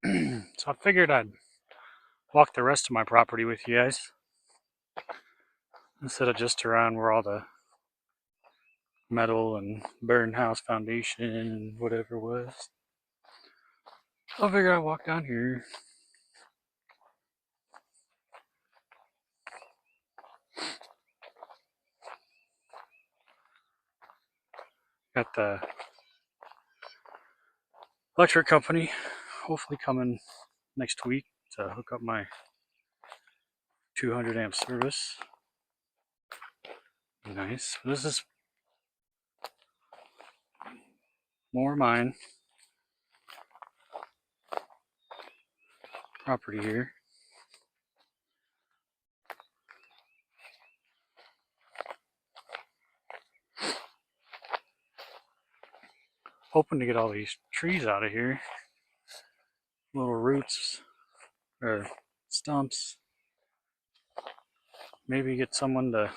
So I figured I'd walk the rest of my property with you guys instead of just around where all the metal and burned house foundation and whatever was. So I figured I'd walk down here. Got the electric company hopefully coming next week to hook up my 200 amp service. Nice. This is more mine property here. Hoping to get all these trees out of here. Little roots or stumps. Maybe get someone to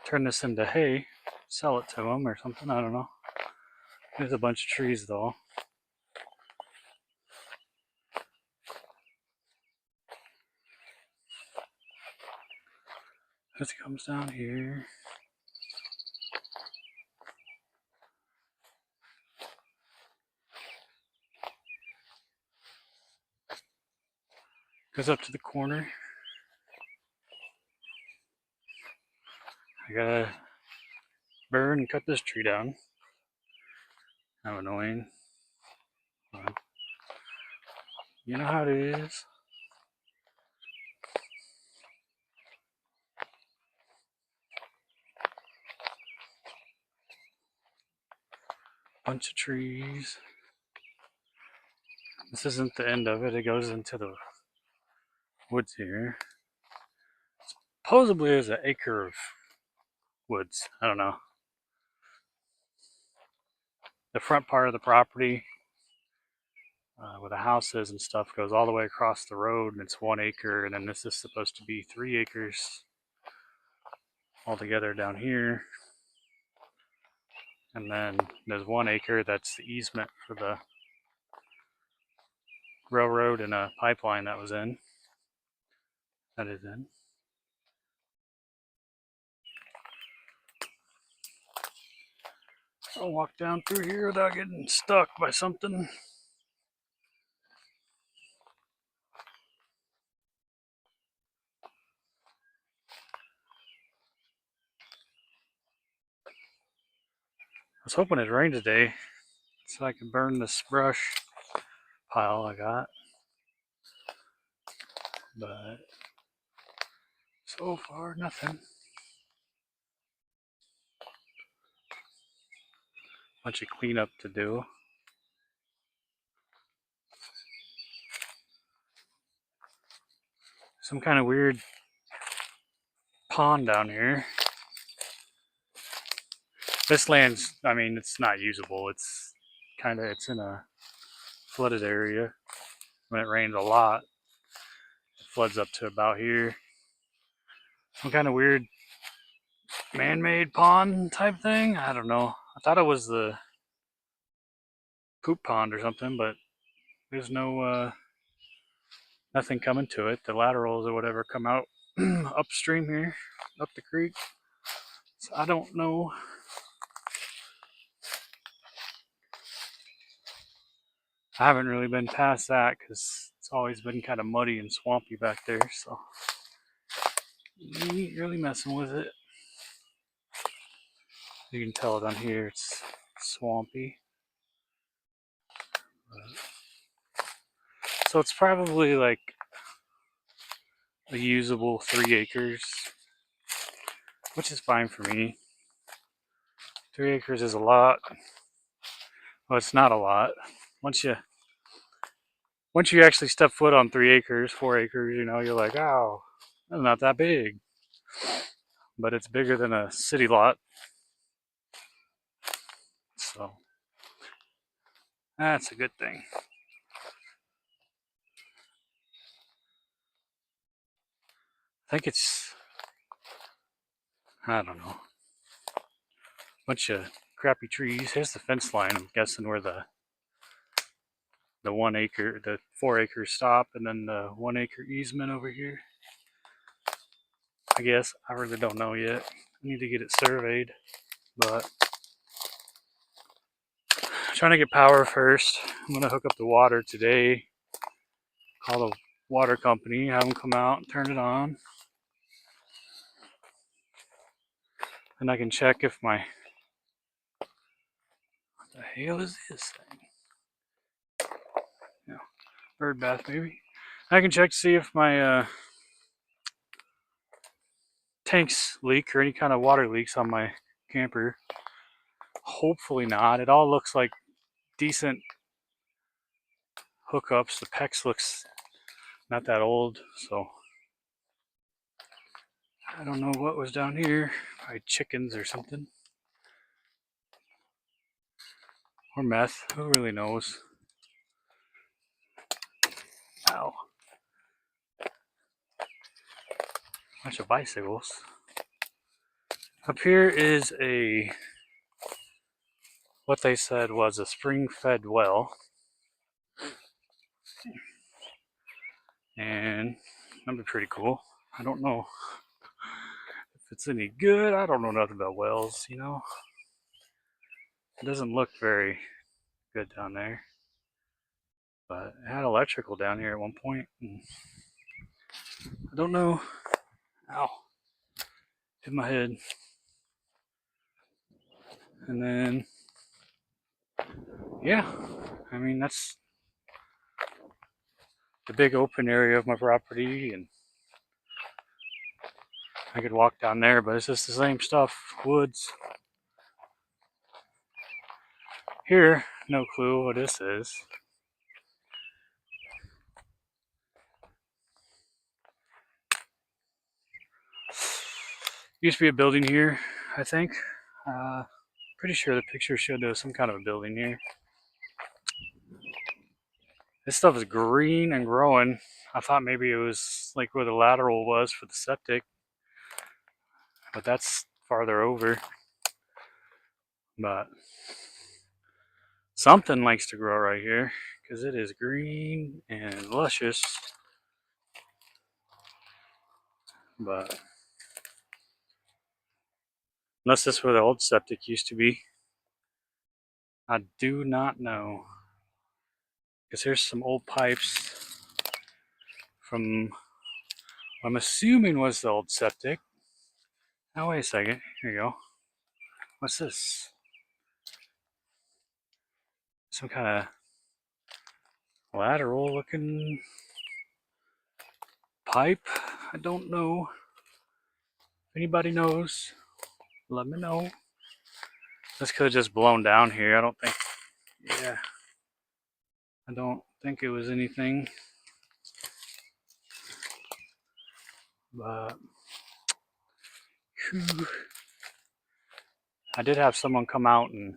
turn this into hay, sell it to them or something. I don't know. There's a bunch of trees though. This comes down here. Goes up to the corner. I gotta burn and cut this tree down. How annoying. But you know how it is. Bunch of trees. This isn't the end of it. It goes into the woods here. Supposedly there's an acre of woods. I don't know. The front part of the property where the house is and stuff goes all the way across the road, and it's 1 acre, and then this is supposed to be 3 acres altogether down here. And then there's 1 acre that's the easement for the railroad and a pipeline that is in. I'll walk down through here without getting stuck by something. I was hoping it rained today so I can burn this brush pile I got. But so far, nothing. Bunch of cleanup to do. Some kind of weird pond down here. This land's, I mean, it's not usable. It's in a flooded area. When it rains a lot, it floods up to about here. Some kind of weird man-made pond type thing. I don't know. I thought it was the poop pond or something, but there's no nothing coming to it. The laterals or whatever come out upstream here, up the creek. So I don't know. I haven't really been past that because it's always been kind of muddy and swampy back there, so you ain't really messing with it. You can tell down here it's swampy. So it's probably like a usable 3 acres, which is fine for me. 3 acres is a lot. Well, it's not a lot. Once you actually step foot on 3 acres, 4 acres, you know, you're like, oh, that's not that big. But it's bigger than a city lot. So that's a good thing. I think it's, I don't know, bunch of crappy trees. Here's the fence line. I'm guessing where the the 1 acre, the 4 acre stop, and then the 1 acre easement over here. I guess I really don't know yet. I need to get it surveyed, but I'm trying to get power first. I'm gonna hook up the water today. Call the water company, have them come out and turn it on. And I can check if my, what the hell is this thing? Yeah, bird bath maybe. I can check to see if my tanks leak or any kind of water leaks on my camper. Hopefully not. It all looks like decent hookups. The PEX looks not that old, so I don't know what was down here. Probably chickens or something. Or meth. Who really knows? Ow. Bunch of bicycles. Up here is a, what they said was a spring-fed well. And that'd be pretty cool. I don't know if it's any good. I don't know nothing about wells, you know. It doesn't look very good down there. But it had electrical down here at one point. And I don't know. Ow. Hit my head. And then, yeah. I mean, that's the big open area of my property. And I could walk down there, but it's just the same stuff. Woods. Here, no clue what this is. Used to be a building here, I think. Pretty sure the picture showed there was some kind of a building here. This stuff is green and growing. I thought maybe it was like where the lateral was for the septic, but that's farther over. But something likes to grow right here because it is green and luscious. But unless this is where the old septic used to be, I do not know. Because here's some old pipes from what I'm assuming was the old septic. Now wait a second. Here you go. What's this? Some kind of lateral looking pipe. I don't know. If anybody knows, let me know. This could have just blown down here. I don't think. Yeah. I don't think it was anything. But whew. I did have someone come out and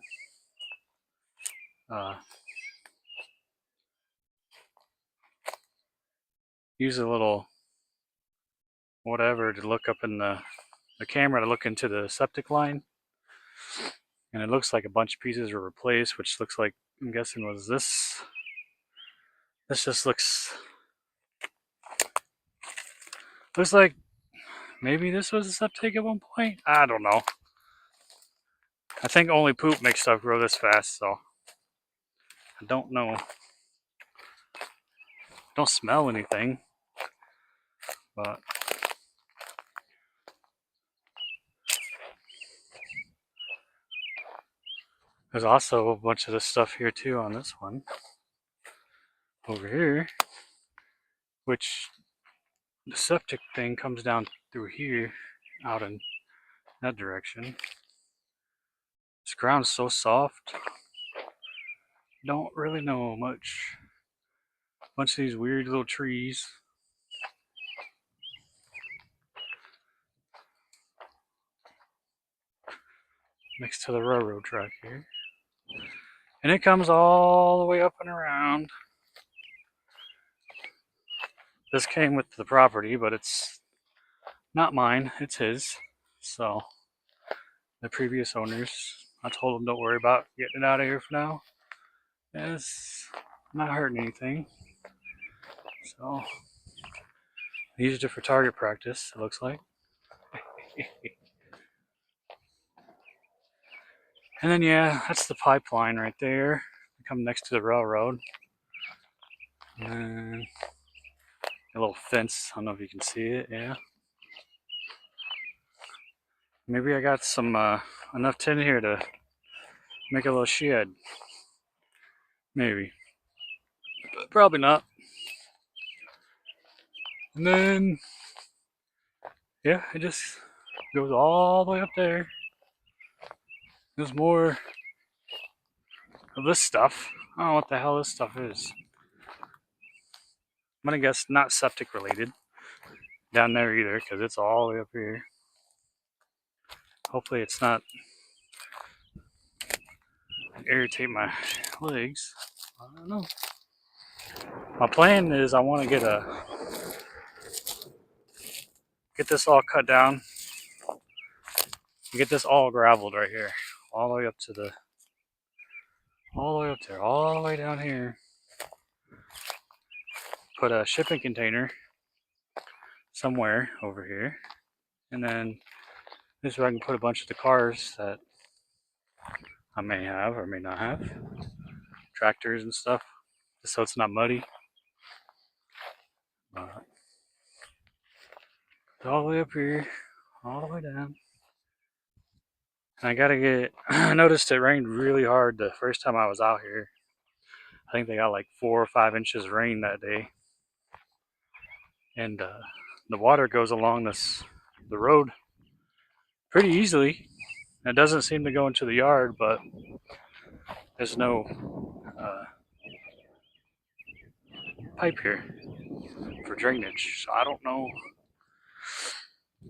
use a little whatever to look up in the camera to look into the septic line. And it looks like a bunch of pieces were replaced, which looks like, I'm guessing was this. This just looks like maybe this was a septic at one point. I don't know. I think only poop makes stuff grow this fast, so I don't know. Don't smell anything, but there's also a bunch of this stuff here too on this one. Over here, which the septic thing comes down through here, out in that direction. This ground's so soft. Don't really know much. Bunch of these weird little trees. Next to the railroad track here. And it comes all the way up and around. This came with the property, but it's not mine, it's his. So, the previous owners, I told them don't worry about getting it out of here for now. Yes, not hurting anything. So I used it for target practice, it looks like. And then yeah, that's the pipeline right there. Come next to the railroad. And then a little fence. I don't know if you can see it, yeah. Maybe I got some enough tin here to make a little shed. Maybe. But probably not. And then yeah, it just goes all the way up there. There's more of this stuff. I don't know what the hell this stuff is. I'm gonna guess not septic related down there either, because it's all the way up here. Hopefully it's not irritate my legs. I don't know. My plan is I want to get this all cut down, get this all graveled right here, all the way up to the, all the way up there, all the way down here. Put a shipping container somewhere over here, and then this is where I can put a bunch of the cars that I may have or may not have, tractors and stuff, just so it's not muddy. All the way up here, all the way down. And I gotta get, I noticed it rained really hard the first time I was out here. I think they got like 4 or 5 inches of rain that day. And the water goes along the road pretty easily. It doesn't seem to go into the yard, but there's no pipe here for drainage. So I don't know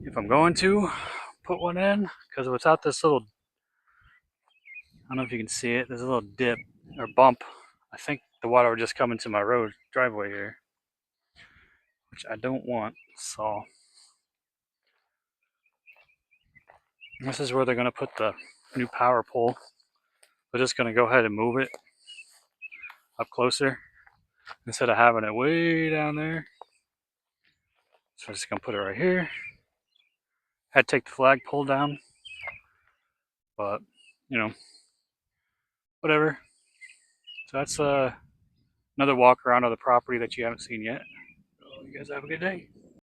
if I'm going to put one in, because without this little, I don't know if you can see it, there's a little dip or bump. I think the water would just come into my road driveway here, which I don't want. So this is where they're going to put the new power pole. They're just going to go ahead and move it up closer instead of having it way down there. So I'm just going to put it right here. Had to take the flagpole down, but you know, whatever. So that's another walk around of the property that you haven't seen yet. So you guys have a good day.